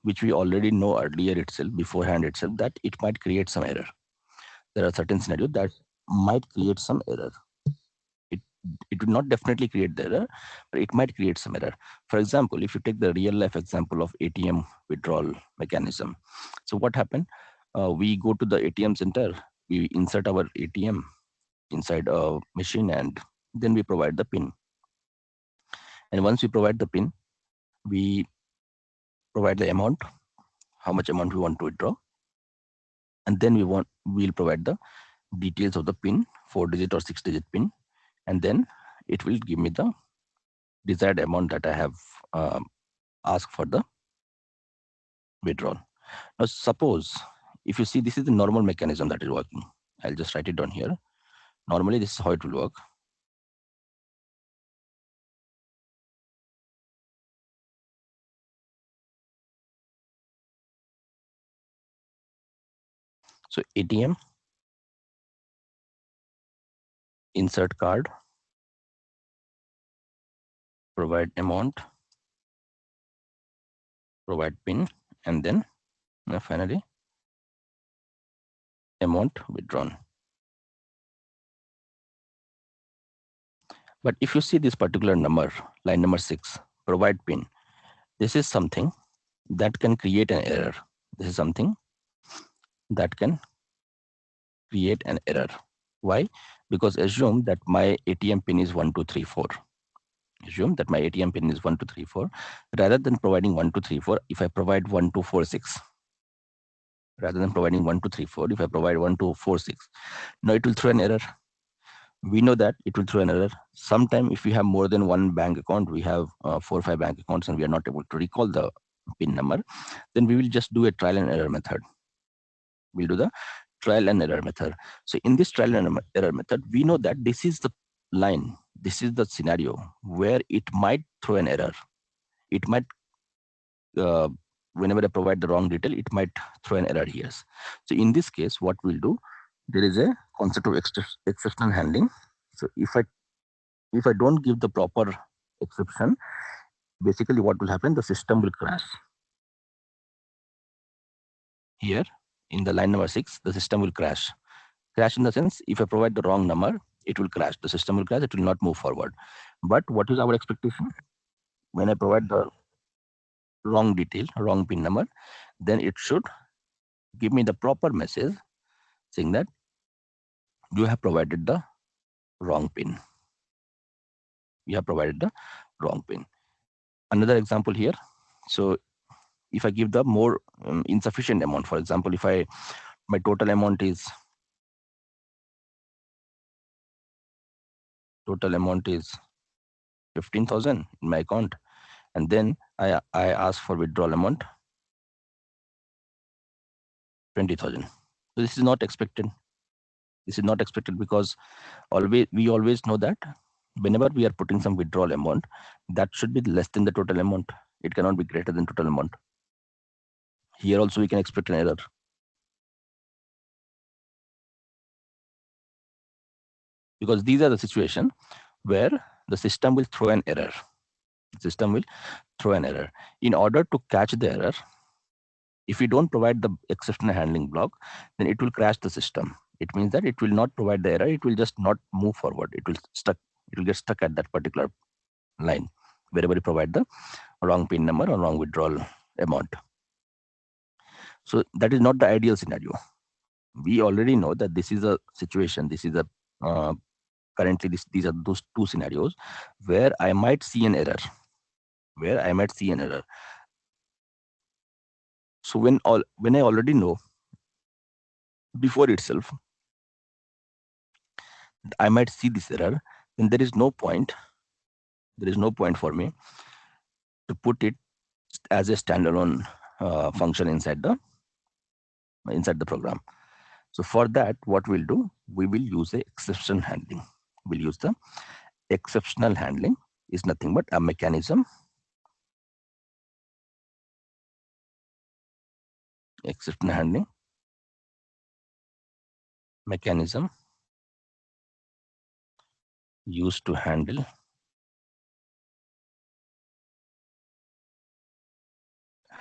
which we already know earlier itself, beforehand itself, that it might create some error. There are certain scenarios that might create some error. It, it will not definitely create the error, but it might create some error. For example, if you take the real life example of ATM withdrawal mechanism. So what happened? We go to the ATM center, we insert our ATM inside a machine, and then we provide the PIN. And once we provide the PIN, we provide the amount, how much amount we want to withdraw, and then we'll provide the details of the PIN, 4-digit or 6-digit PIN, and then it will give me the desired amount that I have asked for the withdrawal. Now, suppose if you see, this is the normal mechanism that is working. I'll just write it down here. Normally, this is how it will work. So ATM, insert card, provide amount, provide PIN, and then finally amount withdrawn. But if you see this particular number, line number 6, provide PIN, this is something that can create an error. This is something that can create an error. Why? Because assume that my ATM PIN is 1234. Assume that my ATM PIN is 1234. Rather than providing 1234, if I provide 1246, rather than providing 1234, if I provide 1246, now it will throw an error. We know that it will throw an error. Sometime if we have more than one bank account, we have 4 or 5 bank accounts, and we are not able to recall the PIN number, then we will just do a trial and error method. We'll do the trial and error method. So in this trial and error method, we know that this is the line, this is the scenario where it might throw an error. It might, whenever I provide the wrong detail, it might throw an error here. So in this case, what we'll do, there is a concept of exceptional handling. So if I don't give the proper exception, basically what will happen, the system will crash. Here in the line number 6, the system will crash. Crash in the sense, if I provide the wrong number, it will crash. The system will crash, it will not move forward. But what is our expectation? When I provide the wrong detail, wrong PIN number, then it should give me the proper message saying that you have provided the wrong PIN. You have provided the wrong PIN. Another example here. So if I give the more insufficient amount, for example, if my total amount is 15,000 in my account, and then I ask for withdrawal amount 20,000. So this is not expected. This is not expected because we always know that whenever we are putting some withdrawal amount, that should be less than the total amount. It cannot be greater than total amount. Here also we can expect an error. Because these are the situation where the system will throw an error. The system will throw an error. In order to catch the error, if we don't provide the exceptional handling block, then it will crash the system. It means that it will not provide the error. It will just not move forward. It will get stuck at that particular line wherever you provide the wrong PIN number or wrong withdrawal amount. So that is not the ideal scenario. We already know that this is a situation. This is a currently these are those two scenarios where I might see an error. So when I already know before itself I might see this error, then there is no point for me to put it as a standalone function inside the program. So for that, what we'll do, we will use a exception handling. We'll use the exceptional handling is nothing but a mechanism. Exceptional handling mechanism used to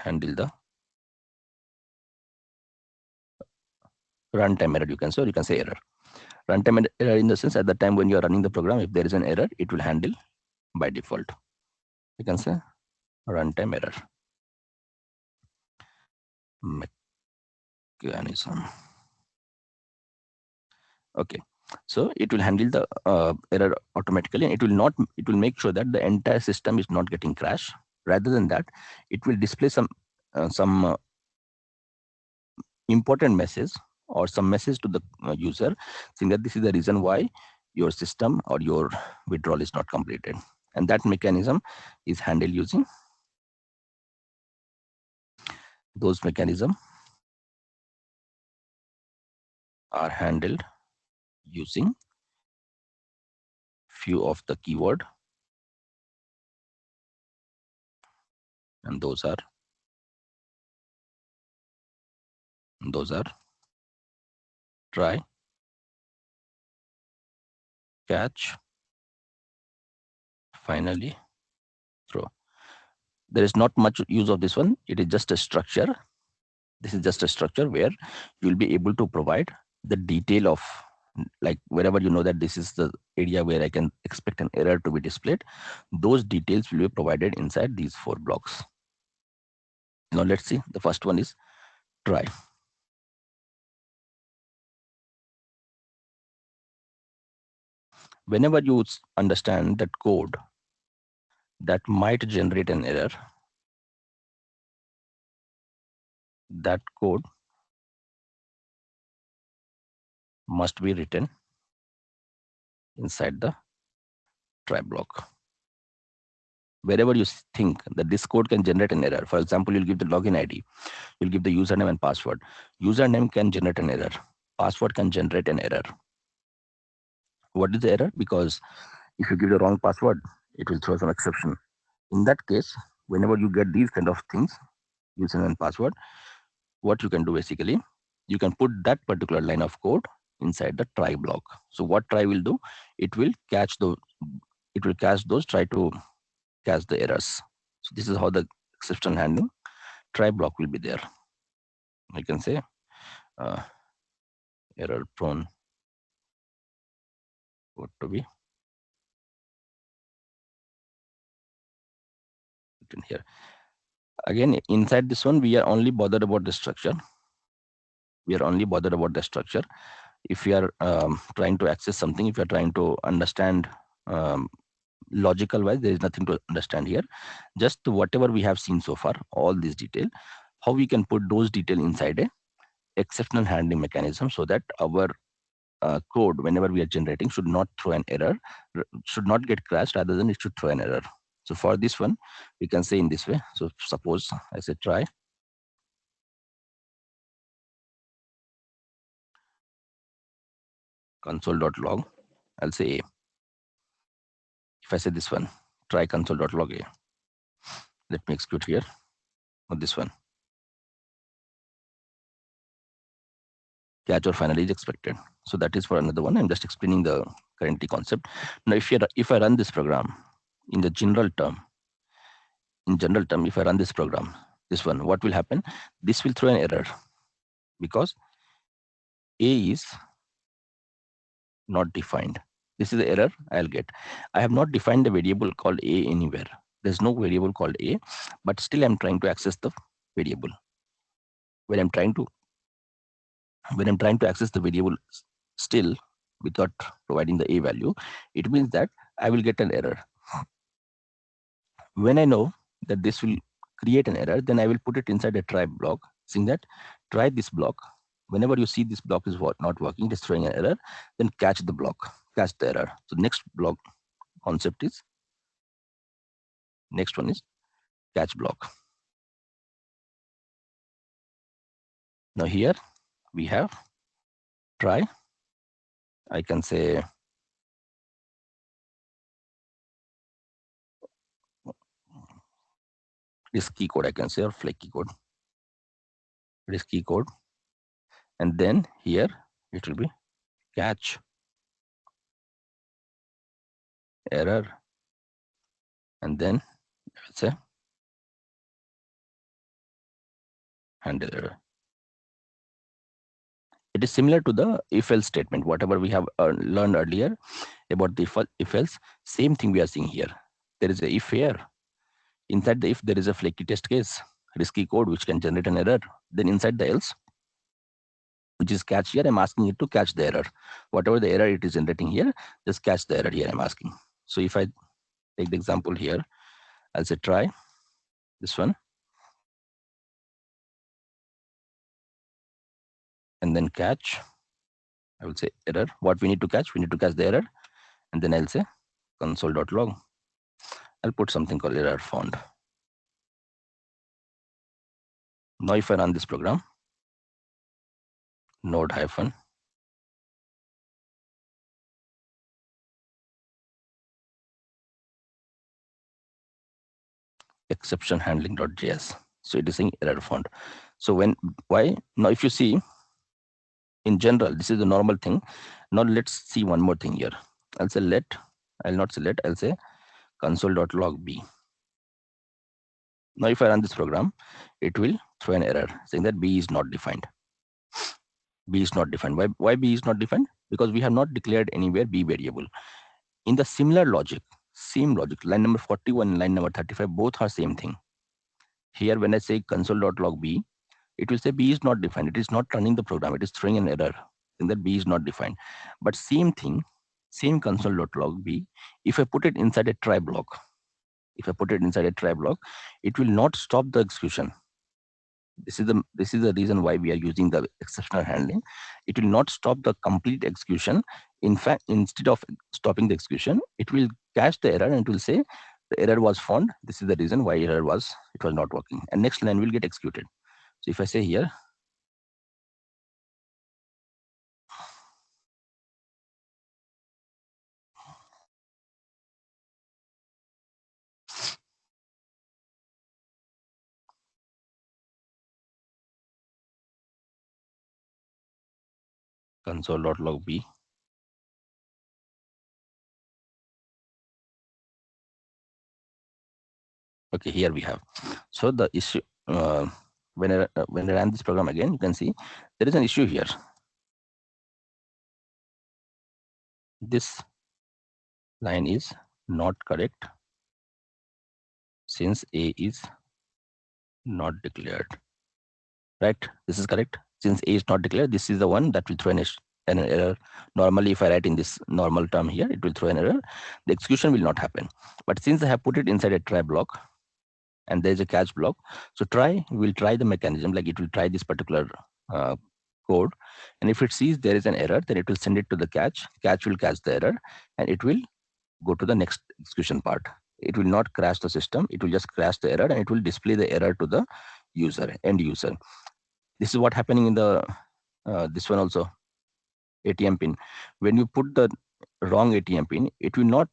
handle the runtime error, you can say, or you can say error. Runtime error in the sense at the time when you are running the program, if there is an error, it will handle by default. You can say runtime error mechanism. Okay, so it will handle the error automatically, and it will make sure that the entire system is not getting crashed. Rather than that, it will display some important message or some message to the user saying that this is the reason why your system or your withdrawal is not completed, and that mechanism is handled using those mechanism are handled using few of the keyword, and those are try, catch, finally throw. There is not much use of this one. It is just a structure. This is just a structure where you will be able to provide the detail of, like, wherever you know that this is the area where I can expect an error to be displayed, those details will be provided inside these 4 blocks. Now let's see. The first one is try. Whenever you understand that code that might generate an error, that code must be written inside the try block. Wherever you think that this code can generate an error, for example, you'll give the login ID, you'll give the username and password. Username can generate an error. Password can generate an error. What is the error? Because if you give the wrong password, it will throw some exception. In that case, whenever you get these kind of things, username and password, what you can do basically, you can put that particular line of code inside the try block. So what try will do, it will catch those, try to catch the errors. So this is how the exception handling try block will be there. I can say error prone code to be written here. Again, inside this one, we are only bothered about the structure. We are only bothered about the structure. If we are trying to access something, if you are trying to understand logical wise, there is nothing to understand here. Just whatever we have seen so far, all this detail, how we can put those detail inside a exceptional handling mechanism so that our code, whenever we are generating, should not throw an error, should not get crashed, rather than it should throw an error. So for this one, we can say in this way. So suppose I say try console.log, I'll say A. If I say this one, try console.log A, let me execute here, or this one, catch or finally is expected. So that is for another one. I'm just explaining the currently concept. Now, if I run this program in the general term, if I run this program, this one, what will happen? This will throw an error because A is not defined. This is the error I'll get. I have not defined a variable called A anywhere. There's no variable called A, but still I'm trying to access the variable. When I'm trying to access the variable still without providing the A value, it means that I will get an error. When I know that this will create an error, then I will put it inside a try block, saying that try this block. Whenever you see this block is not working, it is throwing an error, then catch the block, catch the error. So next block concept is, next one is catch block. Now here we have try. I can say risky code, I can say, or flaky code, risky code. And then here it will be catch error, and then say handle error. It is similar to the if else statement, whatever we have learned earlier about the if else. Same thing we are seeing here. There is a if here. Inside the if, there is a flaky test case, risky code which can generate an error. Then inside the else, which is catch here, I'm asking it to catch the error. Whatever the error it is generating here, just catch the error here, I'm asking. So if I take the example here, I'll say try this one. And then catch, I will say error. What we need to catch? We need to catch the error. And then I'll say console.log. I'll put something called error found. Now if I run this program, node hyphen exception handling.js. So it is saying error found. So why? Now if you see, in general, this is the normal thing. Now let's see one more thing here. I'll say I'll not say I'll say console.log b. Now if I run this program, it will throw an error saying that b is not defined. B is not defined. Why b is not defined? Because we have not declared anywhere b variable. In the similar logic, same logic, line number 41 and line number 35, both are same thing. Here, when I say console.log b, it will say b is not defined. It is not running the program. It is throwing an error saying that b is not defined. But same thing, same console.log b, if I put it inside a try block, it will not stop the execution. This is the reason why we are using the exceptional handling. It will not stop the complete execution. In fact, instead of stopping the execution, it will catch the error and it will say the error was found. This is the reason why it was not working. And next line will get executed. So if I say here, console.log b, okay, here we have. So the issue, when I run this program again, you can see there is an issue here. This line is not correct since a is not declared. Right? This is correct. Since a is not declared, this is the one that will throw an error. Normally, if I write in this normal term here, it will throw an error. The execution will not happen. But since I have put it inside a try block, and there is a catch block, so will try the mechanism, like it will try this particular code, and if it sees there is an error, then it will send it to the catch. Catch will catch the error, and it will go to the next execution part. It will not crash the system. It will just crash the error, and it will display the error to the end user. This is what happening in the this one also, ATM pin. When you put the wrong ATM pin, it will not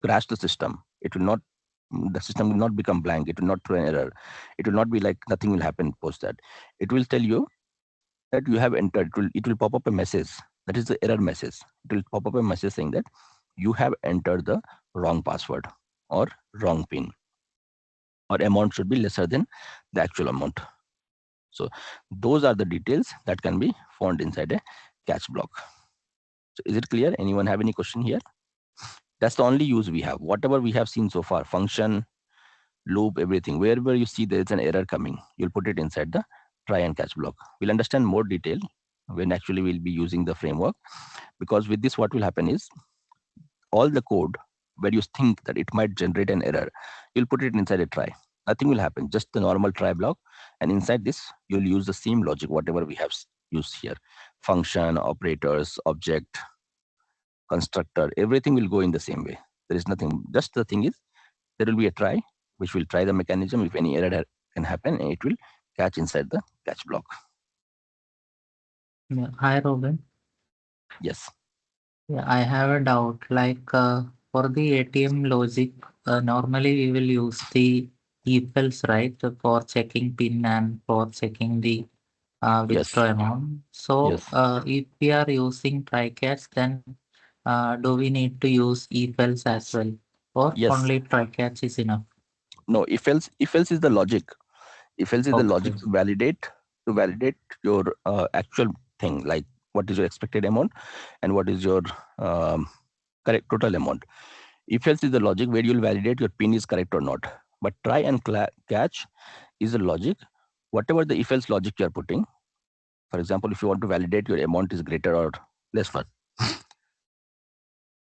crash the system. The system will not become blank. It will not throw an error. It will not be like nothing will happen post that. It will tell you that you have entered. It will pop up a message. That is the error message. It will pop up a message saying that you have entered the wrong password or wrong pin, or amount should be lesser than the actual amount. So those are the details that can be found inside a catch block. So is it clear? Anyone have any question here? That's the only use we have. Whatever we have seen so far, function, loop, everything, wherever you see there is an error coming, you'll put it inside the try and catch block. We'll understand more detail when actually we'll be using the framework, because with this what will happen is all the code where you think that it might generate an error, you'll put it inside a try. Nothing will happen, just the normal try block. And inside this, you'll use the same logic, whatever we have used here. Function, operators, object, constructor, everything will go in the same way. There is nothing, just the thing is, there will be a try, which will try the mechanism. If any error can happen, and it will catch inside the catch block. Yeah. Hi, Robin. Yes. Yeah, I have a doubt. Like for the ATM logic, normally we will use the if-else, right, for checking PIN and for checking the Yes. withdraw amount. So Yes. if we are using try-catch, then do we need to use if-else as well, or Yes. only try-catch is enough? No, if else is the logic. If else is the logic Okay. to validate your actual thing, like what is your expected amount and what is your um, correct total amount. If else is the logic where you'll validate your pin is correct or not. But try and catch is the logic, whatever the if else logic you are putting. For example, if you want to validate your amount is greater or less one.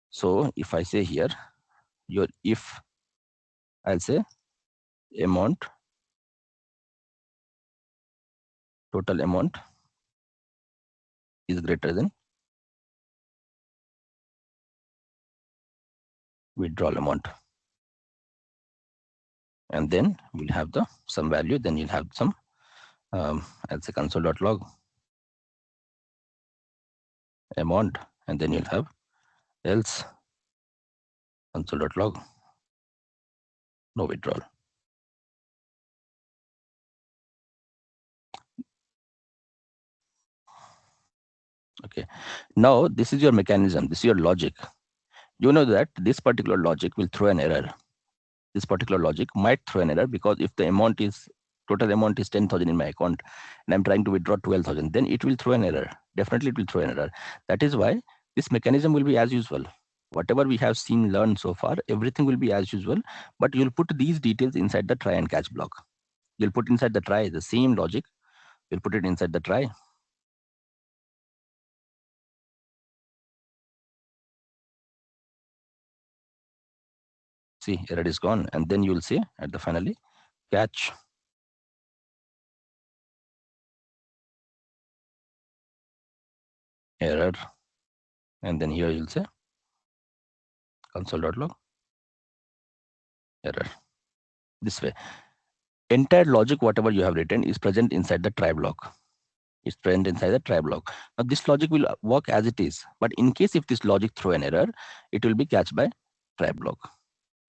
So if I say here, your if, I'll say amount, total amount is greater than withdrawal amount. And then we'll have the some value, then you'll have some, I'll say console.log amount, and then you'll have else console.log no withdrawal. Okay. Now this is your mechanism. This is your logic. You know that this particular logic will throw an error. This particular logic might throw an error because if the amount is total amount is 10,000 in my account and I'm trying to withdraw 12,000, then it will throw an error. Definitely it will throw an error. That is why this mechanism will be as usual. Whatever we have seen, learned so far, everything will be as usual, but you'll put these details inside the try and catch block. You'll put inside the try the same logic. You'll put it inside the try. See, error is gone. And then you'll say at the finally catch error. And then here you'll say console.log error. This way. Entire logic, whatever you have written, is present inside the try block. It's present inside the try block. Now this logic will work as it is. But in case if this logic throw an error, it will be catched by try block.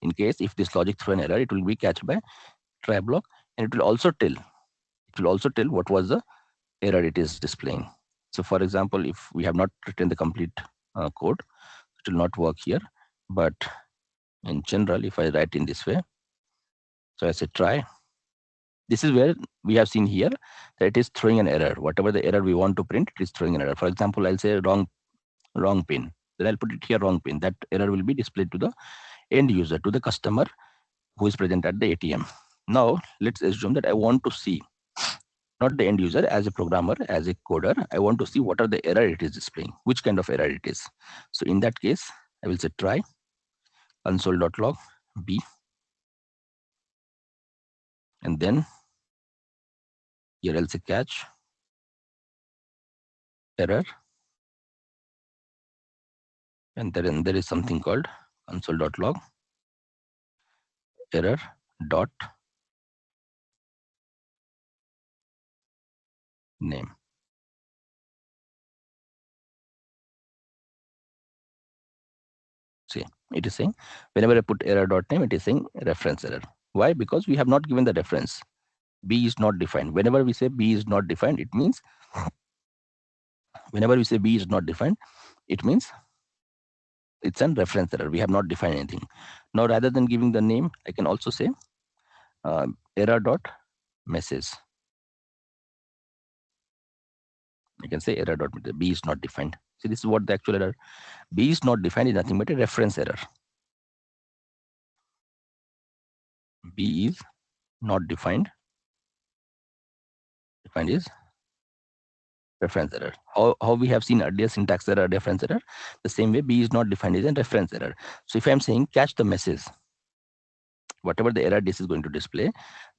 In case if this logic throw an error, it will be catched by try block, and it will also tell. It will also tell what was the error it is displaying. So for example, if we have not written the complete code, it will not work here. But in general, if I write in this way, so I say try. This is where we have seen here that it is throwing an error. Whatever the error we want to print, it is throwing an error. For example, I'll say wrong pin. Then I'll put it here wrong pin. That error will be displayed to the end user, to the customer who is present at the ATM. Now let's assume that I want to see, not the end user, as a programmer, as a coder, I want to see what are the error it is displaying, which kind of error it is. So in that case, I will say try console.log b, and then here I'll say catch error, and then there is something called console.log error dot name. See, it is saying whenever I put error dot name, it is saying reference error. Why? Because we have not given the reference. B is not defined. Whenever we say B is not defined, it means whenever we say B is not defined, it means it's a reference error. We have not defined anything. Now, rather than giving the name, I can also say error dot message. I can say error dot B is not defined. See, this is what the actual error. B is not defined is nothing but a reference error. B is not defined. Defined is reference error. How we have seen earlier syntax error, reference error, the same way B is not defined as a reference error. So if I'm saying catch the message, whatever the error this is going to display,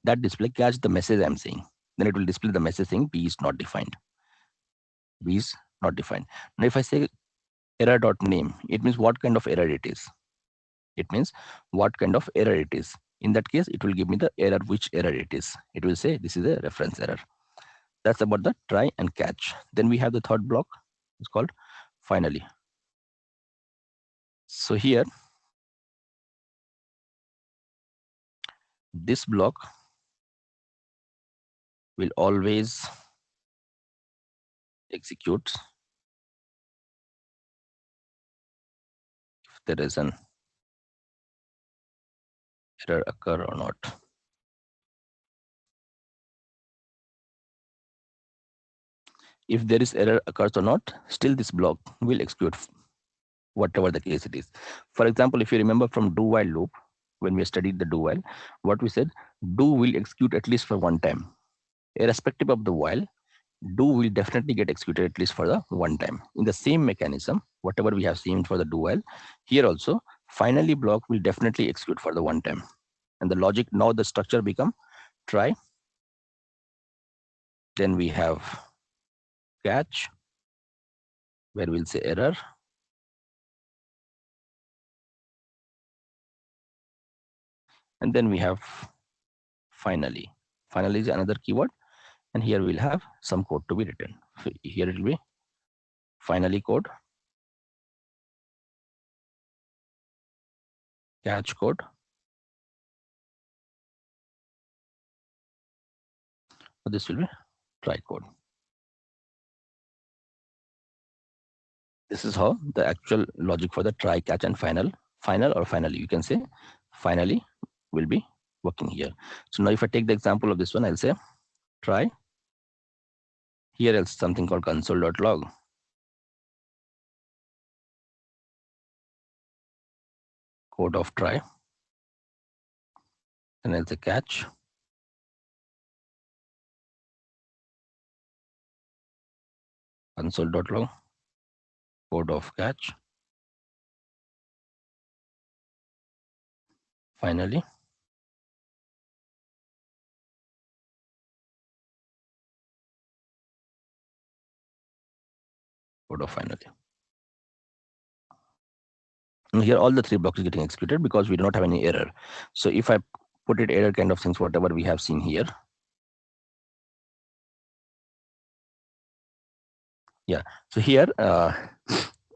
that display catch the message I'm saying. Then it will display the message saying B is not defined. B is not defined. Now if I say error dot name, it means what kind of error it is. It means what kind of error it is. In that case, it will give me the error, which error it is. It will say this is a reference error. That's about the try and catch. Then we have the third block. It's called finally. So here, this block will always execute if there is an error occur or not. if there is error occurs or not, still this block will execute whatever the case it is. For example, if you remember from do while loop, when we studied the do while, what we said, do will execute at least for one time. Irrespective of the while, do will definitely get executed at least for the one time. In the same mechanism, whatever we have seen for the do while, here also, finally block will definitely execute for the one time. And the logic, now the structure become try, then we have catch, where we'll say error, and then we have finally. Finally is another keyword, and here we'll have some code to be written. So here it will be finally code, catch code. So this will be try code. This is how the actual logic for the try, catch, and final or finally, you can say finally will be working here. So now if I take the example of this one, I'll say try. Here else something called console.log, code of try, and I'll say catch, console.log, code of catch, finally, code of finally. And here all the three blocks is getting executed because we do not have any error. So if I put it error kind of things, whatever we have seen here. Yeah. So here,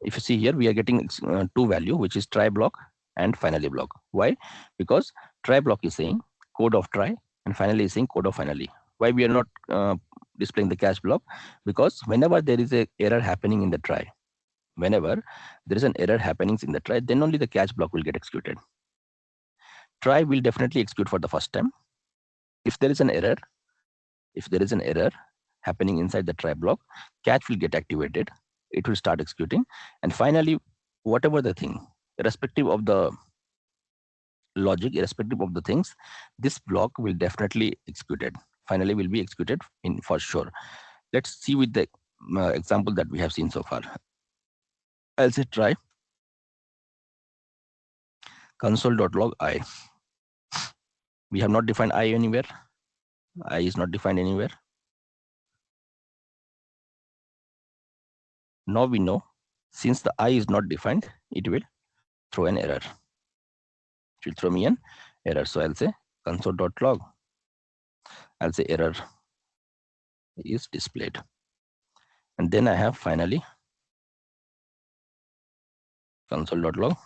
if you see here, we are getting two value, which is try block and finally block. Why? Because try block is saying code of try and finally is saying code of finally. Why we are not displaying the catch block? Because whenever there is a error happening in the try, whenever there is an error happening in the try, then only the catch block will get executed. Try will definitely execute for the first time. If there is an error, if there is an error happening inside the try block, catch will get activated. It will start executing. And finally, whatever the thing, irrespective of the logic, irrespective of the things, this block will definitely executed. Finally, will be executed in for sure. Let's see with the example that we have seen so far. I'll say try console.log I. We have not defined I anywhere. I is not defined anywhere. Now we know, since the I is not defined, it will throw an error. It will throw me an error. So I'll say console.log. I'll say error is displayed. And then I have finally console.log.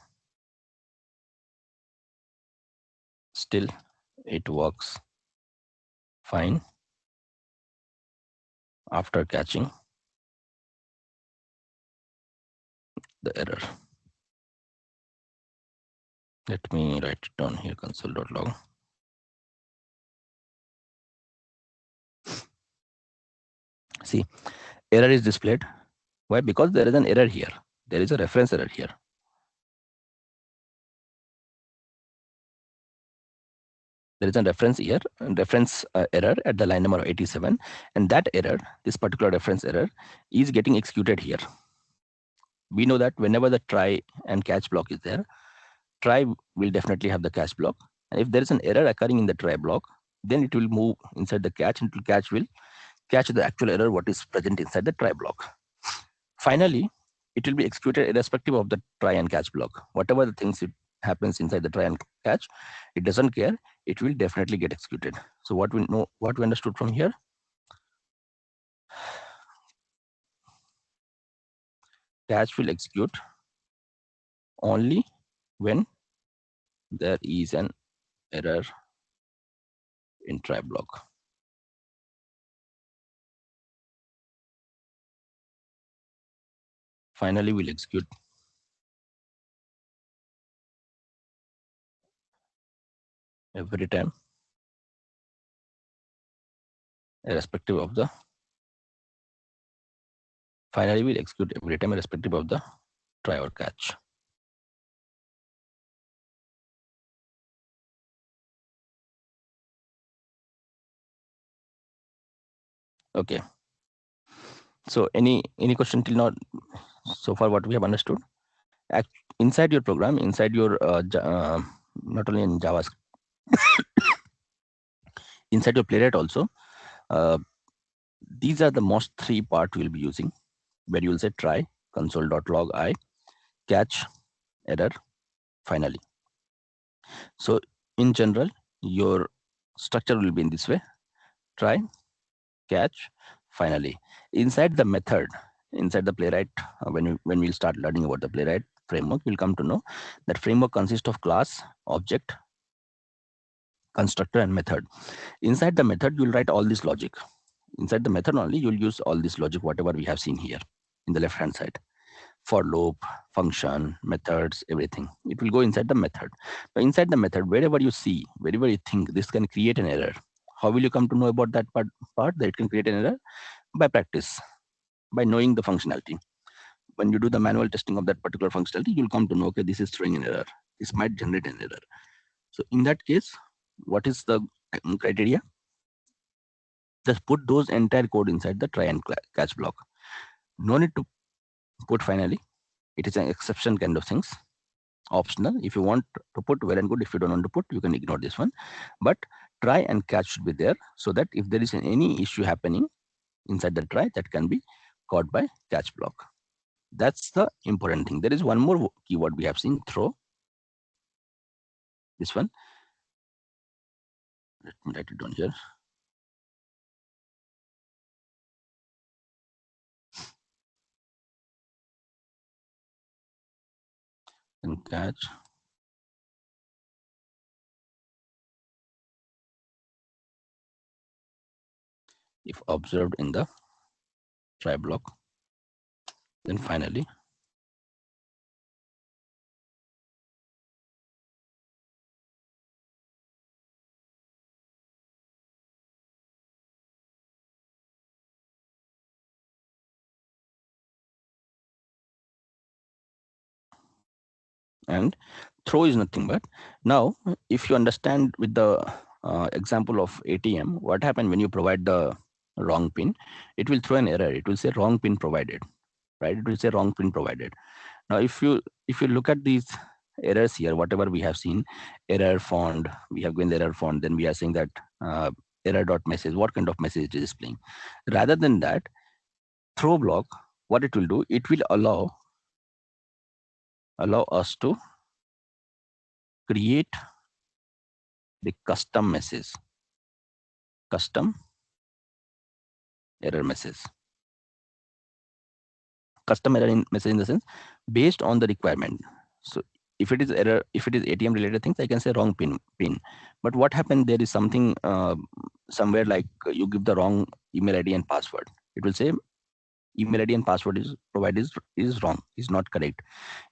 Still, it works fine after catching the error. Let me write it down here, console.log. See, error is displayed. Why? Because there is an error here. There is a reference error here. There is a reference here, reference error at the line number 87. And that error, this particular reference error, is getting executed here. We know that whenever the try and catch block is there, try will definitely have the catch block. And if there is an error occurring in the try block, then it will move inside the catch, and catch will catch the actual error what is present inside the try block. Finally, it will be executed irrespective of the try and catch block. Whatever the things it happens inside the try and catch, it doesn't care. It will definitely get executed. So what we know, what we understood from here, catch will execute only when there is an error in try block. Finally, we'll execute every time, irrespective of the Finally will execute every time irrespective of the try or catch. Okay. So any question till now so far what we have understood? Inside your program, inside your not only in JavaScript, inside your playwright also, uh, these are the most three part we'll be using, where you will say try console.log I, catch, error, finally. So in general, your structure will be in this way: try, catch, finally. Inside the method, inside the playwright, when we'll start learning about the playwright framework, we'll come to know that framework consists of class, object, constructor, and method. Inside the method, you'll write all this logic. Inside the method only, you'll use all this logic, whatever we have seen here in the left hand side: for loop, function, methods, everything. It will go inside the method. Now, inside the method, wherever you see, wherever you think this can create an error, how will you come to know about that part that it can create an error? By practice, by knowing the functionality. When you do the manual testing of that particular functionality, you'll come to know, okay, this is throwing an error. This might generate an error. So in that case, what is the criteria? Just put those entire code inside the try and catch block. No need to put finally. It is an exception kind of things. Optional. If you want to put, well and good. If you don't want to put, you can ignore this one. But try and catch should be there, so that if there is any issue happening inside the try, that can be caught by catch block. That's the important thing. There is one more keyword we have seen: throw. This one. Let me write it down here. And catch. If observed in the try block, then finally and throw is nothing but, now if you understand with the example of ATM, what happened when you provide the wrong pin, it will throw an error. It will say wrong pin provided, right? It will say wrong pin provided. Now if you look at these errors here, whatever we have seen, error found, we have given the error found, then we are saying that error dot message, what kind of message it is displaying. Rather than that, throw block, what it will do, it will allow us to create the custom message, custom error message. Custom error message in the sense based on the requirement. So if it is error, if it is ATM related things, I can say wrong pin. But what happened, there is something somewhere like you give the wrong email ID and password. It will say email ID and password is provided is wrong, is not correct.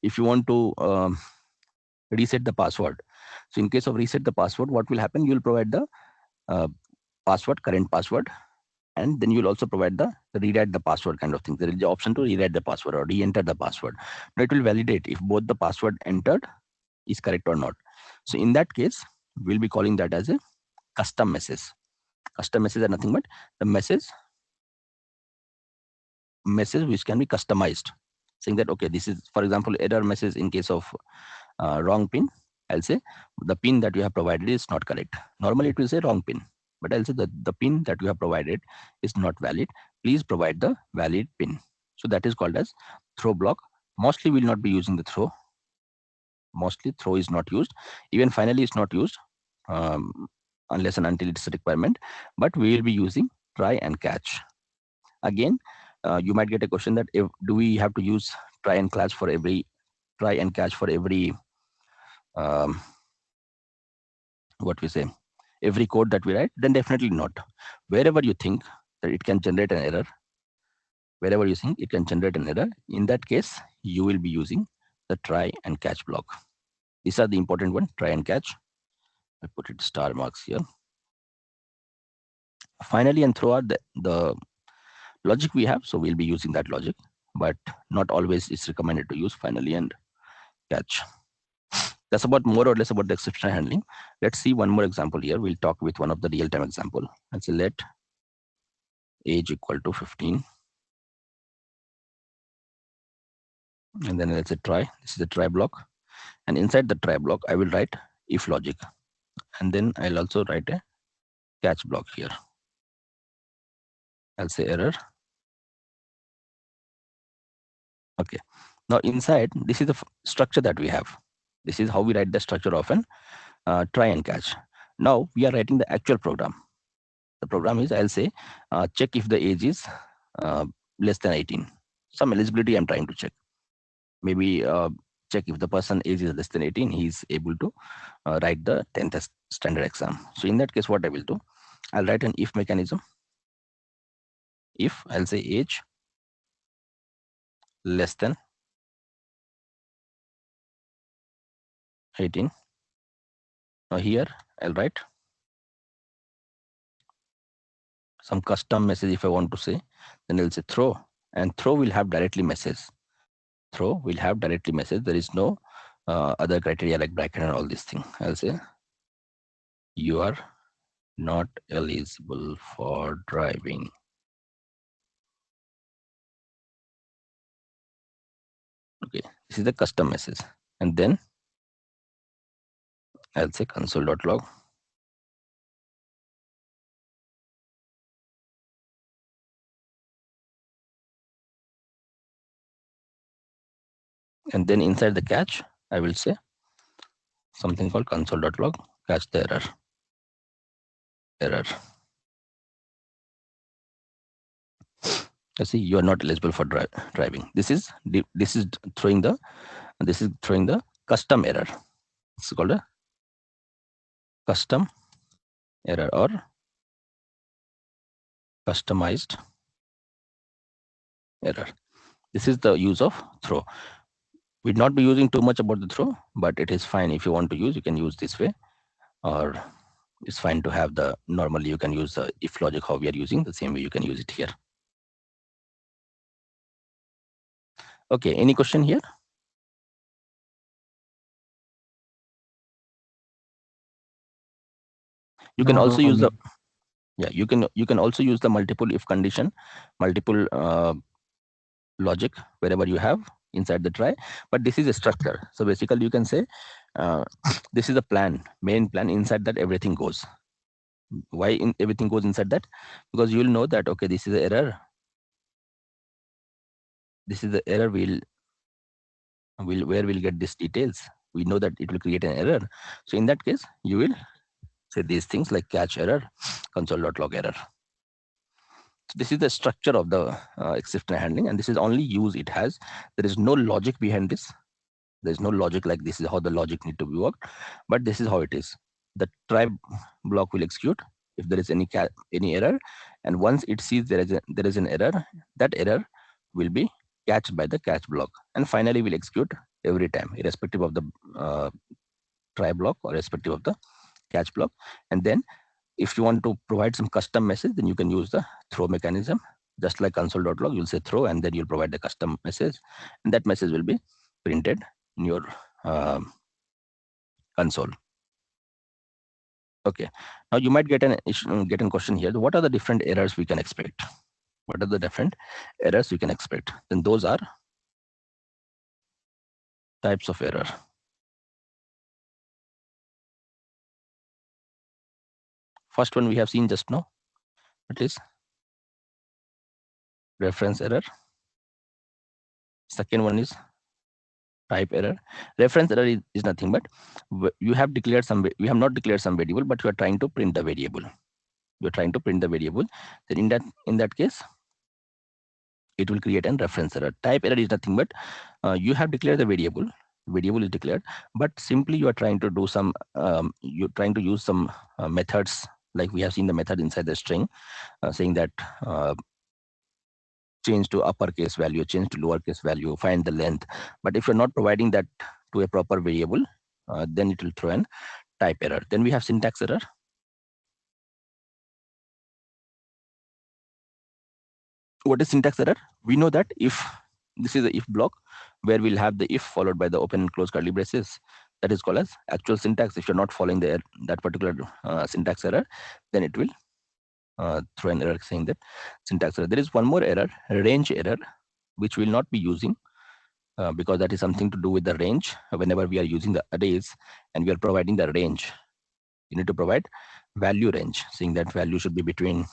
If you want to reset the password, so in case of reset the password, what will happen, you will provide the password, current password, and then you'll also provide the rewrite the password kind of thing. There is the option to rewrite the password or re-enter the password. Now it will validate if both the password entered is correct or not. So in that case, we'll be calling that as a custom message. Custom message are nothing but the message which can be customized, saying that okay, this is, for example, error message in case of wrong pin. I'll say the pin that you have provided is not correct. Normally it will say wrong pin, but I'll say that the pin that you have provided is not valid. Please provide the valid pin. So that is called as throw block. Mostly we'll not be using the throw. Mostly throw is not used. Even finally is not used unless and until it's a requirement. But we will be using try and catch. Again, you might get a question that if do we have to use try and catch for every um, what we say, every code that we write? Then definitely not. Wherever you think that it can generate an error, wherever you think it can generate an error, in that case you will be using the try and catch block. These are the important one: try and catch. I put it star marks here. Finally and throughout the logic we have, so we'll be using that logic. but not always it's recommended to use finally and catch. That's about more or less about the exception handling. Let's see one more example here. We'll talk with one of the real-time example. Let's say let age equal to 15. And then let's say try. This is the try block. And inside the try block, I will write if logic. And then I'll also write a catch block here. I'll say error. Okay. Now inside, this is the structure that we have. This is how we write the structure of an try and catch. Now we are writing the actual program. The program is, I'll say, check if the age is less than 18. Some eligibility I'm trying to check. Maybe check if the person age is less than 18, he's able to write the 10th standard exam. So in that case, what I will do, I'll write an if mechanism. If I'll say age less than 18. Now here I'll write some custom message if I want to say. Then I'll say throw, and throw will have directly message. Throw will have directly message. There is no other criteria like bracket and all these things. I'll say you are not eligible for driving. Okay, this is the custom message. And then I'll say console.log. And then inside the catch, I will say something called console.log, catch the error. Error. You see, you are not eligible for driving. This is throwing the custom error. It's called a custom error or customized error. This is the use of throw. We'd not be using too much about the throw, but it is fine. If you want to use, you can use this way, or it's fine to have the normally you can use the if logic how we are using the same way you can use it here. Okay, any question here? You can No, also use the Rohit. you can also use the multiple if condition, multiple logic wherever you have inside the try, but this is a structure. So basically you can say this is a plan, main plan. Inside that everything goes. Why everything goes inside that? Because you will know that okay, this is the error. This is the error. Where we'll get these details. We know that it will create an error. So in that case, you will say these things like catch error, console.log error. So this is the structure of the exception handling, and this is only use it has. There is no logic behind this. There's no logic like this is how the logic need to be worked, but this is how it is. The try block will execute if there is any error, and once it sees there is an error, that error will be catched by the catch block, and finally will execute every time, irrespective of the try block or irrespective of the catch block. And then if you want to provide some custom message, then you can use the throw mechanism. Just like console.log, you'll say throw, and then you'll provide the custom message, and that message will be printed in your console. Okay. Now you might get a question here. What are the different errors we can expect? What are the different errors we can expect? Then those are types of error. First one we have seen just now. It is reference error. Second one is type error. Reference error is nothing but you have declared some, we have not declared some variable, but you are trying to print the variable. You're trying to print the variable. Then in that case, it will create an reference error. Type error is nothing but you have declared the variable. Variable is declared, but simply you are trying to do some, you're trying to use some methods, like we have seen the method inside the string saying that change to uppercase value, change to lowercase value, find the length. But if you're not providing that to a proper variable, then it will throw an type error. Then we have syntax error. What is syntax error? We know that if This is the if block where we'll have the if followed by the open and close curly braces. That is called as actual syntax. If you're not following that particular syntax error, then it will throw an error saying that syntax error. There is one more error, range error, which we'll not be using because that is something to do with the range. Whenever we are using the arrays and we are providing the range, you need to provide value range, saying that value should be between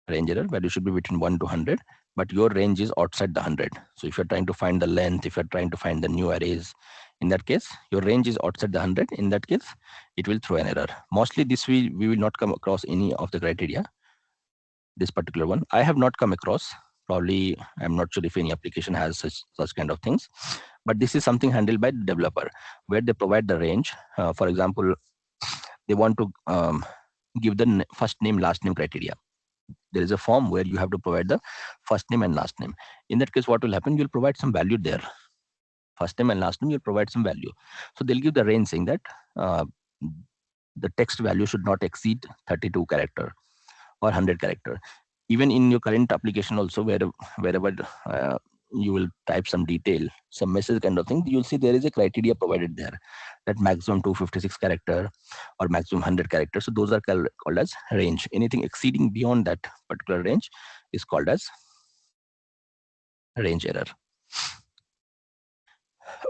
range error, value should be between 1 to 100, but your range is outside the 100. So if you're trying to find the length, if you're trying to find the new arrays, in that case, your range is outside the 100. In that case, it will throw an error. Mostly this we will not come across any of the criteria. This particular one, I have not come across. Probably, I'm not sure if any application has such kind of things, but this is something handled by the developer, where they provide the range. For example, they want to give the first name, last name criteria. There is a form where you have to provide the first name and last name. In that case, what will happen? You'll provide some value there. First name and last name, you'll provide some value. So they'll give the range saying that the text value should not exceed 32 character or 100 character. Even in your current application also, wherever you will type some detail, some message kind of thing, you'll see there is a criteria provided there, that maximum 256 character or maximum 100 characters. So those are called as range. Anything exceeding beyond that particular range is called as range error.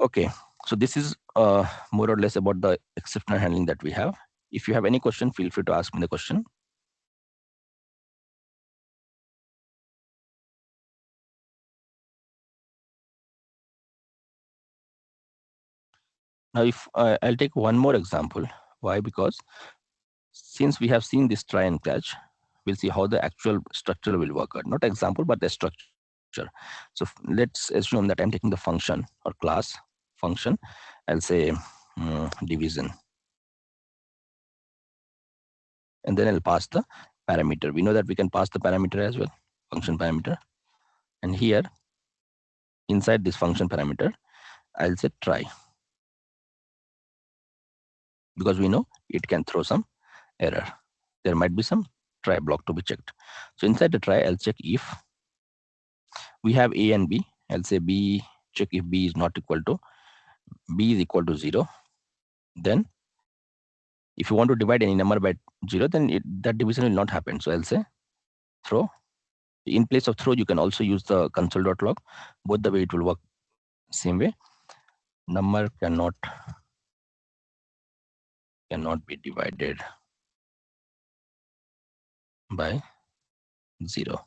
Okay, so this is more or less about the exception handling that we have. If you have any question, feel free to ask me the question. Now, if I'll take one more example. Why? Because since we have seen this try and catch, we'll see how the actual structure will work out. Not example, but the structure. So let's assume that I'm taking the function or class function. I'll say division. And then I'll pass the parameter. We know that we can pass the parameter as well, function parameter. And here, inside this function parameter, I'll say try. Because we know it can throw some error. There might be some try block to be checked. So inside the try, I'll check if we have A and B. I'll say B, check if B is not equal to, B is equal to 0. Then if you want to divide any number by 0, then that division will not happen. So I'll say throw. In place of throw, you can also use the console.log. Both the way it will work same way. Number cannot be divided by 0.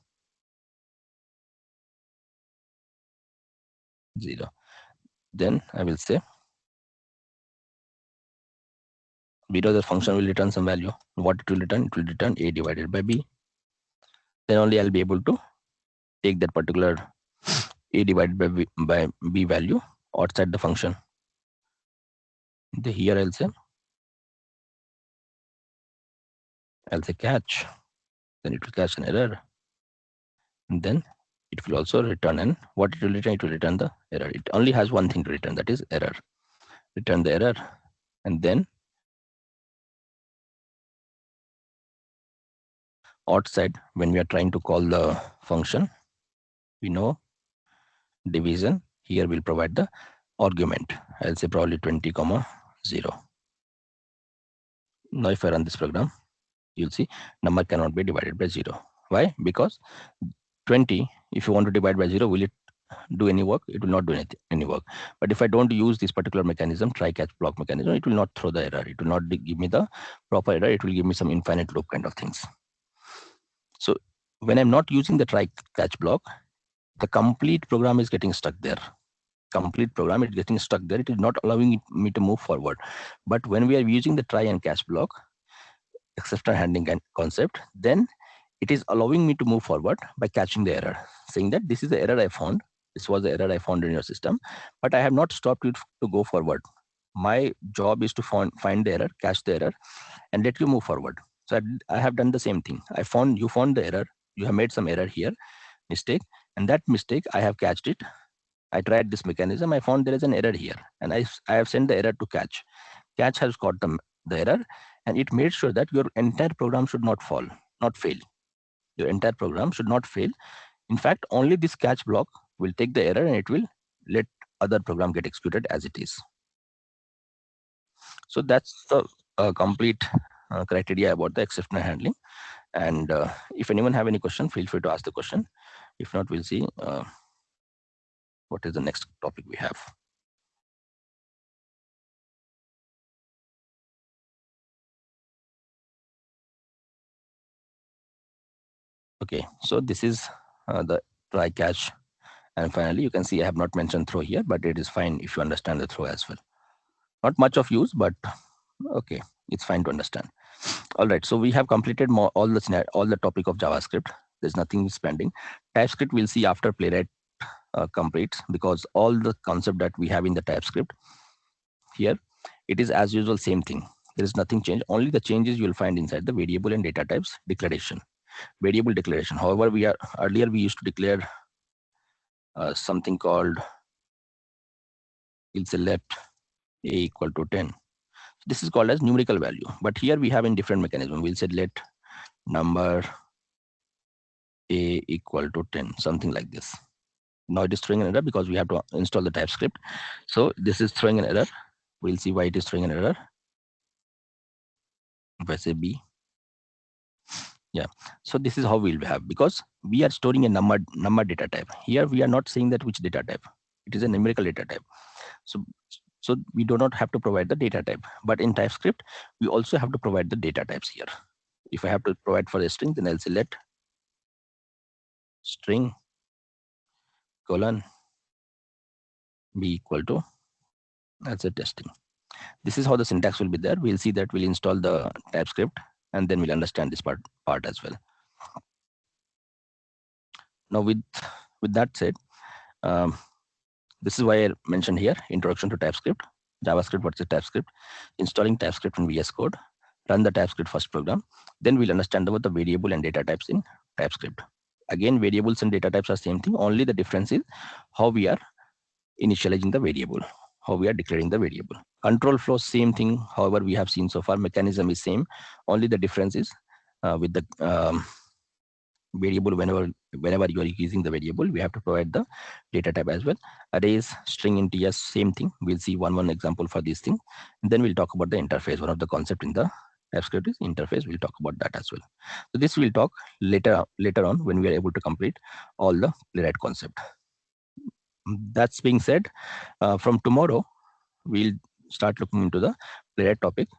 Then I will say below the function will return some value. What it will return? It will return A divided by B. Then only I'll be able to take that particular A divided by B value outside the function. Here I'll say catch. Then it will catch an error. And then it will also return, and what it will return? It will return the error. It only has one thing to return, that is error. Return the error. And then outside, when we are trying to call the function, we know division. Here we'll provide the argument. I'll say probably 20, 0. Now if I run this program, you'll see number cannot be divided by 0. Why? Because 20, if you want to divide by 0, will it do any work? It will not do any work. But if I don't use this particular mechanism, try catch block mechanism, it will not throw the error. It will not give me the proper error. It will give me some infinite loop kind of things. So when I'm not using the try catch block, the complete program is getting stuck there. Complete program is getting stuck there. It is not allowing me to move forward. But when we are using the try and catch block, exception handling concept, then it is allowing me to move forward by catching the error, saying that this is the error I found. This was the error I found in your system, but I have not stopped it to go forward. My job is to find the error, catch the error, and let you move forward. So I have done the same thing. You found the error. You have made some error here, mistake, and that mistake I have catched it. I tried this mechanism. I found there is an error here, and I have sent the error to catch. Catch has got the error, and it made sure that your entire program should not fail. Your entire program should not fail. In fact, only this catch block will take the error and it will let other program get executed as it is. So that's the complete criteria about the exception handling. And if anyone have any question, feel free to ask the question. If not, we'll see what is the next topic we have. Okay, so this is the try catch. And finally, you can see I have not mentioned throw here, but it is fine if you understand the throw as well. Not much of use, but okay, it's fine to understand. All right, so we have completed all the topic of JavaScript. There's nothing pending. TypeScript we'll see after playwright completes, because all the concept that we have in the TypeScript here, it is as usual same thing. There is nothing changed. Only the changes you will find inside the variable and data types declaration. Variable declaration. However, earlier we used to declare something called, we'll say let a equal to 10. This is called as numerical value. But here we have in different mechanism. We'll say let number a equal to 10, something like this. Now it is throwing an error because we have to install the TypeScript. So this is throwing an error. We'll see why it is throwing an error. If I say B, yeah. So this is how we'll have, because we are storing a number data type. Here we are not saying that which data type. It is a numerical data type. So we do not have to provide the data type. But in TypeScript, we also have to provide the data types here. If I have to provide for a string, then I'll say let string colon be equal to, that's a testing. This is how the syntax will be there. We'll see that we'll install the TypeScript and then we'll understand this part as well. Now with that said, this is why I mentioned here, introduction to TypeScript, JavaScript versus TypeScript, installing TypeScript in VS Code, run the TypeScript first program. Then we'll understand about the variable and data types in TypeScript. Again, variables and data types are same thing. Only the difference is how we are initializing the variable, how we are declaring the variable. Control flow, same thing. However, we have seen so far, mechanism is same. Only the difference is with the variable, whenever you are using the variable, we have to provide the data type as well. Arrays, string, integers, same thing. We'll see one example for this thing. And then we'll talk about the interface. One of the concept in the TypeScript is interface. We'll talk about that as well. So this we'll talk later on when we are able to complete all the playwright concept. That's being said, from tomorrow, we'll start looking into the playwright topic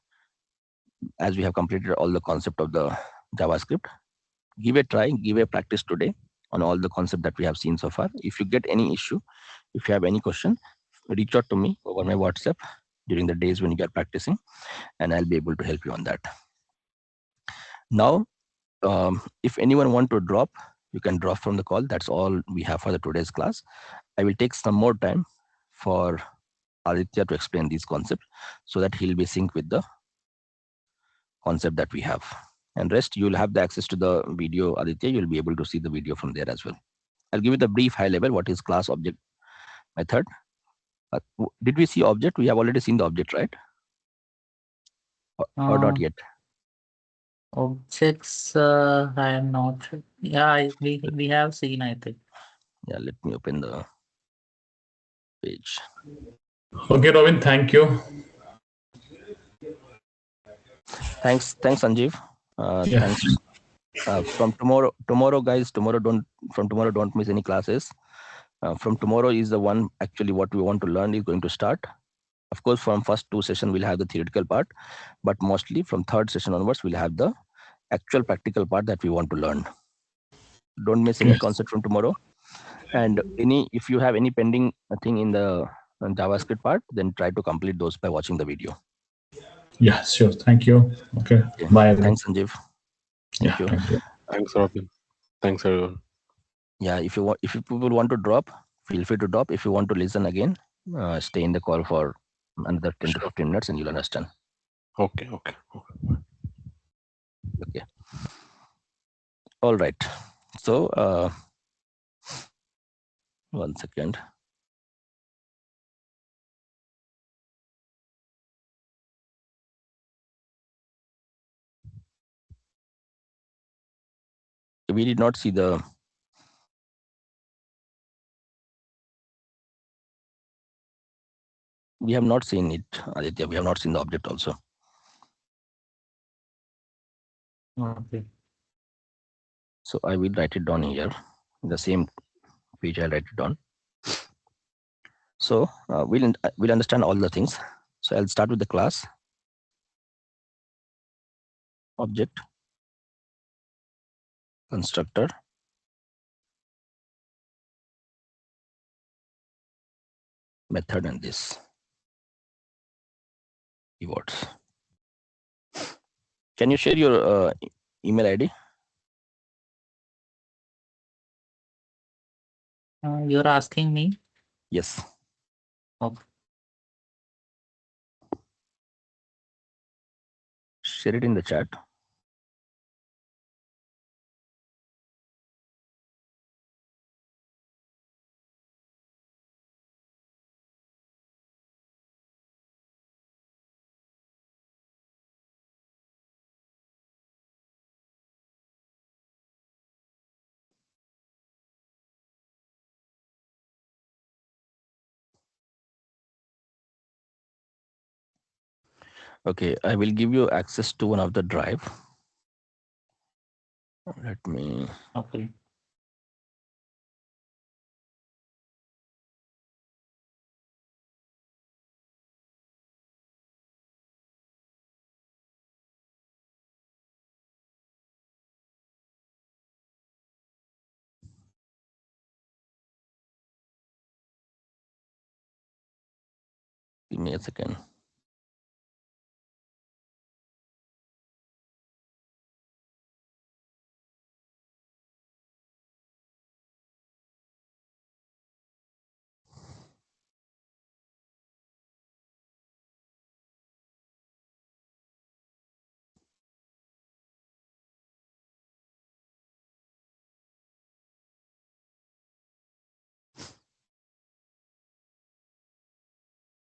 as we have completed all the concept of the JavaScript. Give a try, give a practice today on all the concept that we have seen so far. If you get any issue, if you have any question, reach out to me over my WhatsApp during the days when you are practicing, and I'll be able to help you on that. Now, if anyone want to drop, you can drop from the call. That's all we have for the today's class. I will take some more time for Aditya to explain these concepts so that he'll be sync with the concept that we have. And rest, you'll have the access to the video, Aditya. You'll be able to see the video from there as well. I'll give you the brief high level. What is class object method? Did we see object? We have already seen the object, right? Or not yet? Objects, I am not sure. Yeah, we have seen, I think. Yeah, let me open the page. Okay, Robin, thank you. Thanks, Sanjeev. Yeah. Thanks. From tomorrow, guys, from tomorrow, don't miss any classes. From tomorrow is the one actually what we want to learn is going to start. Of course, from first two sessions, we'll have the theoretical part, but mostly from third session onwards, we'll have the actual practical part that we want to learn. Don't miss any concept from tomorrow. And if you have any pending thing in the JavaScript part, then try to complete those by watching the video. Yeah, sure. Thank you. Okay. Bye, everyone. Thanks, Sanjeev. Thank you. Thank you. Thanks, Robin. Thanks, everyone. Yeah, if people want to drop, feel free to drop. If you want to listen again, stay in the call for another 10 to 15 minutes and you'll understand. Okay. All right. So, 1 second. We did not see the We have not seen it, Aditya. We have not seen the object also. Okay. So I will write it down here. The same page I'll write it down. So we'll understand all the things. So I'll start with the class, object, constructor, method, and this keywords. Can you share your email ID? You're asking me? Yes. Okay. Share it in the chat. Okay, I will give you access to one of the drive. Let me. Okay. Give me a second.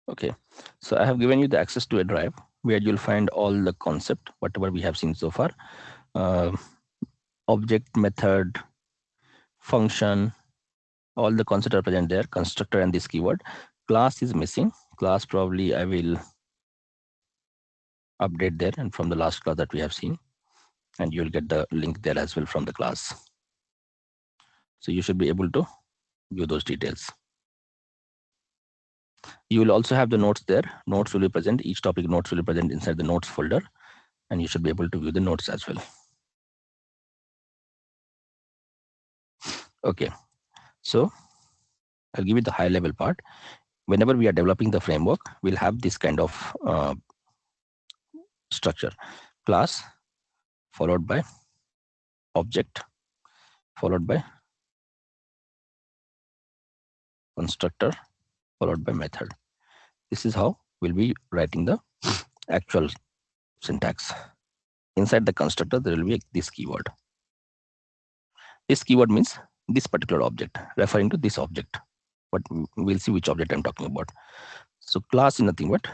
Okay, so I have given you the access to a drive where you'll find all the concept, whatever we have seen so far. Object, method, function, all the concepts are present there, constructor and this keyword. Class is missing. Class probably I will update there and from the last class that we have seen, and you'll get the link there as well from the class. So you should be able to view those details. You will also have the notes there. Notes will be present. Each topic notes will be present inside the notes folder, and you should be able to view the notes as well. Okay, so I'll give you the high level part. Whenever we are developing the framework, we'll have this kind of structure: class followed by object followed by constructor followed by method. This is how we'll be writing the actual syntax. Inside the constructor, there will be this keyword. This keyword means this particular object, referring to this object. But we'll see which object I'm talking about. So class is nothing but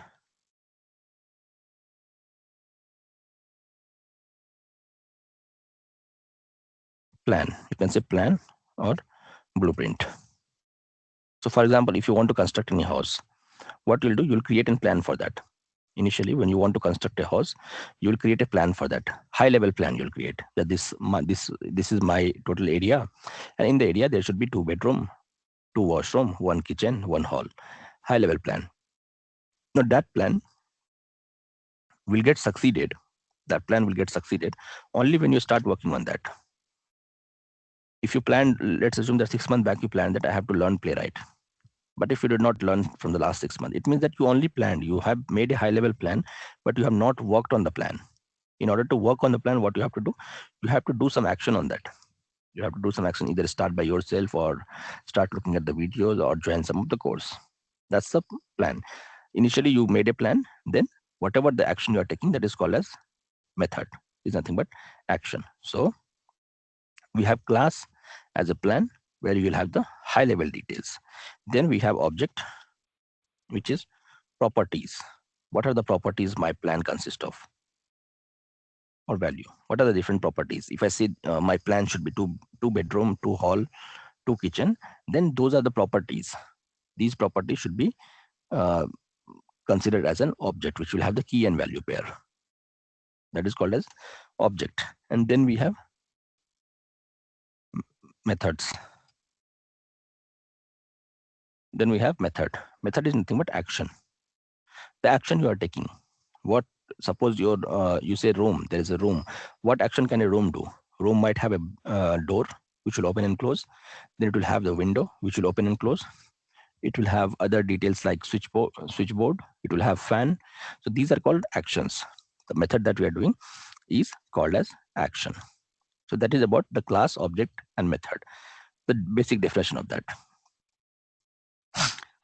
plan. You can say plan or blueprint. So for example, if you want to construct any house, what you'll do, you'll create a plan for that. Initially, when you want to construct a house, you'll create a plan for that. High level plan you'll create that this is my total area, and in the area there should be 2 bedroom, 2 washroom, 1 kitchen, 1 hall. High level plan. Now that plan will get succeeded. That plan will get succeeded only when you start working on that. If you plan, let's assume that 6 months back you planned that I have to learn playwright. But if you did not learn from the last 6 months, it means that you only planned. You have made a high level plan, but you have not worked on the plan. In order to work on the plan, what you have to do, you have to do some action on that. You have to do some action, either start by yourself or start looking at the videos or join some of the course. That's the plan. Initially, you made a plan, then whatever the action you are taking, that is called as method. Is nothing but action. So we have class as a plan where you will have the high level details. Then we have object, which is properties. What are the properties my plan consists of? Or value. What are the different properties? If I say my plan should be two bedroom, 2 hall, 2 kitchen, then those are the properties. These properties should be considered as an object, which will have the key and value pair. That is called as object. And then we have methods. Then we have method. Method is nothing but action. The action you are taking. What, suppose you say room, there is a room. What action can a room do? Room might have a door which will open and close. Then it will have the window which will open and close. It will have other details like switchboard. It will have fan. So these are called actions. The method that we are doing is called as action. So that is about the class, object, and method. The basic definition of that.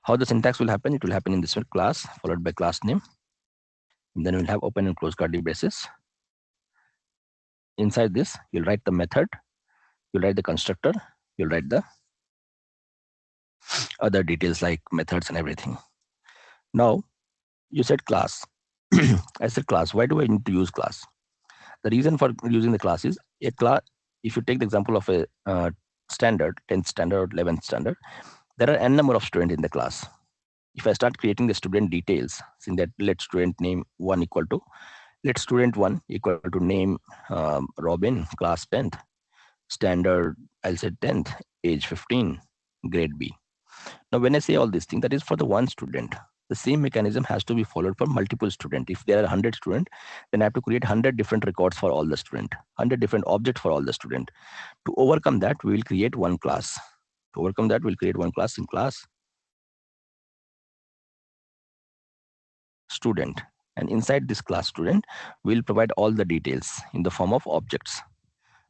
How the syntax will happen? It will happen in this one, class followed by class name. And then we'll have open and close curly braces. Inside this, you'll write the method, you'll write the constructor, you'll write the other details like methods and everything. Now, you said class. I said class. Why do I need to use class? The reason for using the class is a class. If you take the example of a standard, 10th standard or 11th standard, there are n number of students in the class. If I start creating the student details, saying that let student name 1 equal to, let student 1 equal to name Robin, class 10th, standard, I'll say 10th, age 15, grade B. Now, when I say all these things, that is for the one student. The same mechanism has to be followed for multiple students. If there are 100 students, then I have to create 100 different records for all the student, 100 different objects for all the student. To overcome that, we will create one class. To overcome that, we'll create one class in class student. And inside this class student, we'll provide all the details in the form of objects,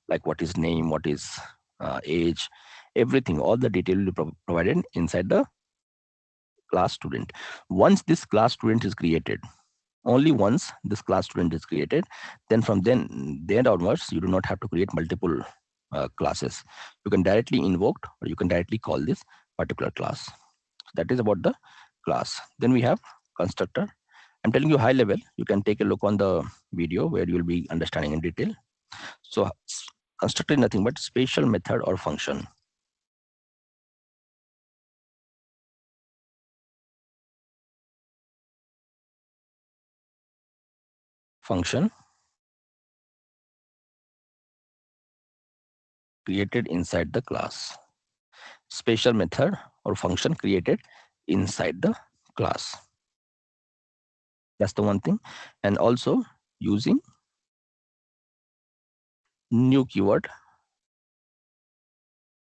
like what is name, what is age, everything, all the detail will be provided inside the class student. Once this class student is created, only once this class student is created, then from then onwards, you do not have to create multiple classes. You can directly invoke or you can directly call this particular class. So that is about the class. Then we have constructor. I'm telling you high level. You can take a look on the video where you will be understanding in detail. So constructor is nothing but special method or function. Function created inside the class. Special method or function created inside the class. That's the one thing. And also using new keyword,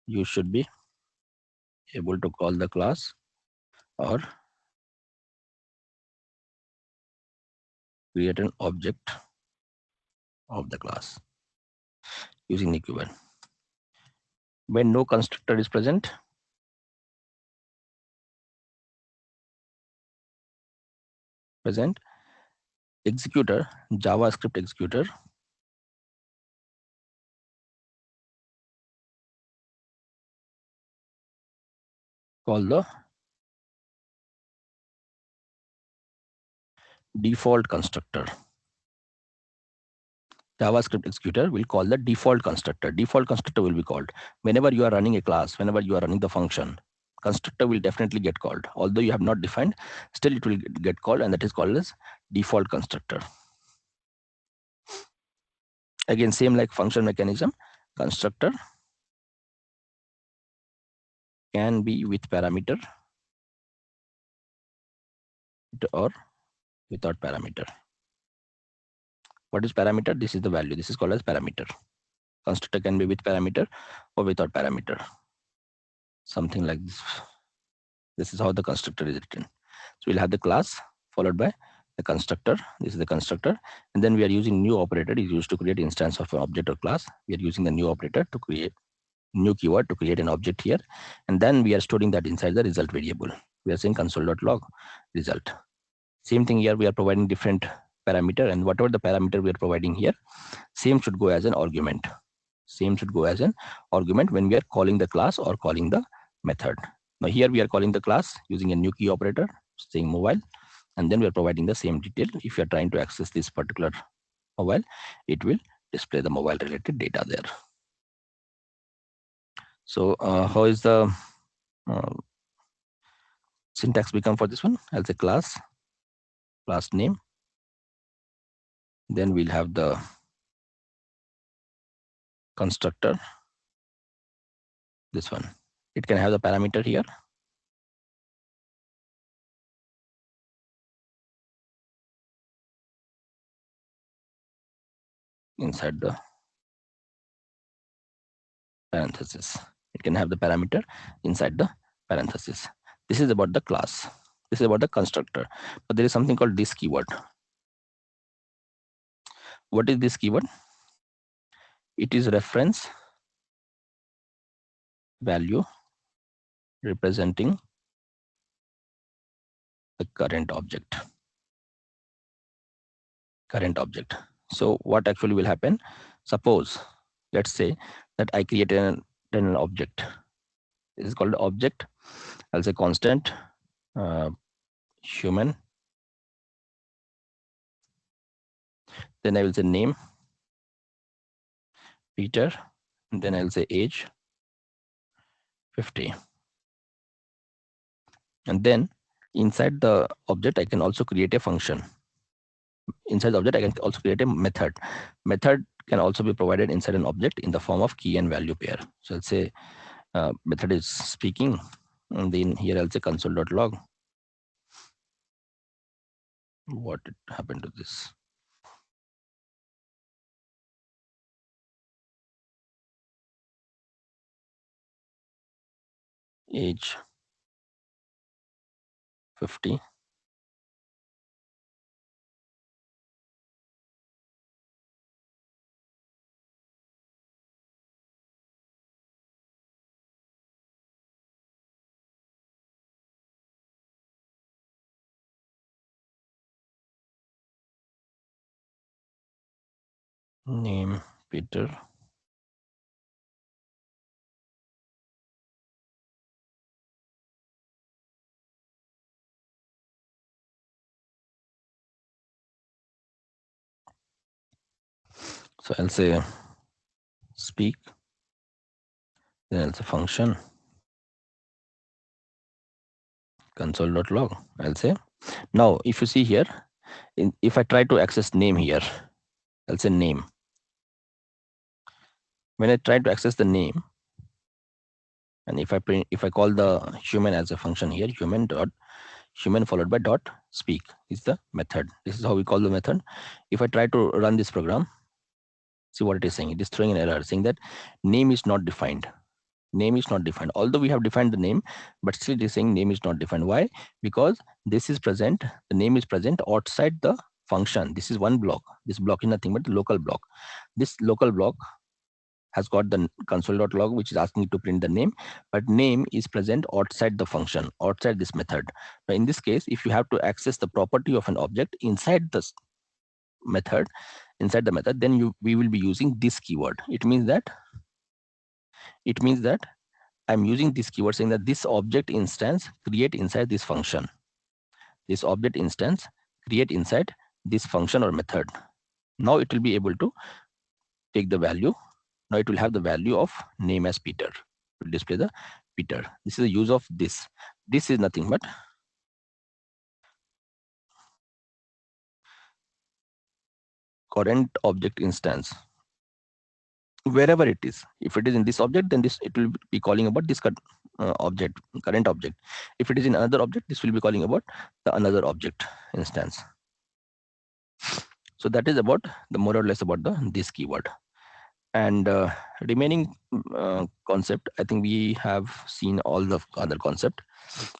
you should be able to call the class or create an object of the class using new keyword. When no constructor is present, executor, JavaScript executor call the default constructor. JavaScript executor will call the default constructor. Default constructor will be called whenever you are running a class, whenever you are running the function. Constructor will definitely get called. Although you have not defined, still it will get called, and that is called as default constructor. Again, same like function mechanism, constructor can be with parameter or without parameter. What is parameter? This is the value. This is called as parameter. Constructor can be with parameter or without parameter. Something like this. This is how the constructor is written. So we'll have the class followed by the constructor. This is the constructor. And then we are using new operator is used to create instance of an object or class. We are using the new operator to create new keyword to create an object here. And then we are storing that inside the result variable. We are saying console.log result. Same thing here. We are providing different parameter, and whatever the parameter we are providing here, same should go as an argument. Same should go as an argument when we are calling the class or calling the method. Now here we are calling the class using a new key operator saying mobile, and then we are providing the same detail. If you are trying to access this particular mobile, it will display the mobile related data there. So how is the syntax become for this one? As a class class name. Then we'll have the constructor, this one. It can have the parameter here. Inside the parenthesis. It can have the parameter inside the parenthesis. This is about the class. This is about the constructor. But there is something called this keyword. What is this keyword? It is reference value representing the current object. So what actually will happen? Suppose, let's say that I created an object. This is called object. I'll say constant human. Then I will say name Peter. And then I'll say age 50. And then inside the object, I can also create a function. Inside the object, I can also create a method. Method can also be provided inside an object in the form of key and value pair. So let's say method is speaking, and then here I'll say console.log. What happened to this? Age 50. Name Peter. So I'll say speak. Then I'll say function console.log. I'll say now if you see here, if I try to access name here, I'll say name. When I try to access the name, and if I call the human as a function here, human followed by dot speak is the method. This is how we call the method. If I try to run this program, see what it is saying. It is throwing an error saying that name is not defined. Name is not defined. Although we have defined the name, but still it is saying name is not defined. Why? Because this is present, the name is present outside the function. This is one block. This block is nothing but the local block. This local block has got the console.log, which is asking it to print the name, but name is present outside the function, outside this method. Now in this case, if you have to access the property of an object inside this method, then we will be using this keyword. It means that I'm using this keyword saying that this object instance create inside this function. This object instance create inside this function or method. Now it will be able to take the value. Now it will have the value of name as Peter. It will display the Peter. This is the use of this. This is nothing but current object instance. Wherever it is, if it is in this object, then it will be calling about this current object. If it is in another object, this will be calling about the another object instance. So that is about the more or less about this keyword. And remaining concept, I think we have seen all the other concept.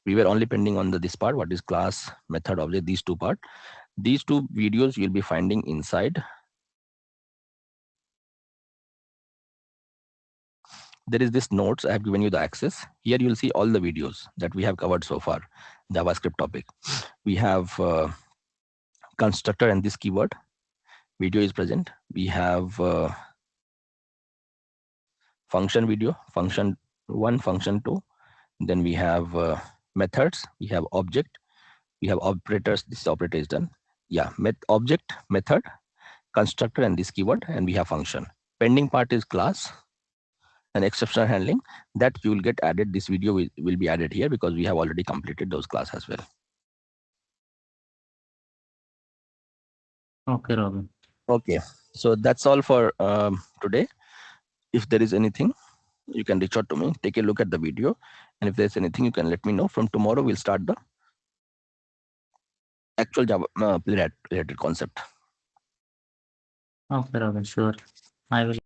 We were only pending on this part, what is class, method, object, these two part. These two videos you'll be finding inside. There is this notes. I have given you the access. Here you'll see all the videos that we have covered so far. JavaScript topic. We have constructor and this keyword. Video is present. We have function video, function 1, function 2. Then we have methods. We have object. We have operators. This operator is done. Yeah, object, method, constructor, and this keyword. And we have function. Pending part is class and exception handling, that you will get added. This video will be added here because we have already completed those class as well. Okay, Robin. Okay, so that's all for today. If there is anything, you can reach out to me, take a look at the video, and if there's anything, you can let me know. From tomorrow, we'll start the actual Java related concept. Okay, Robin, sure. I will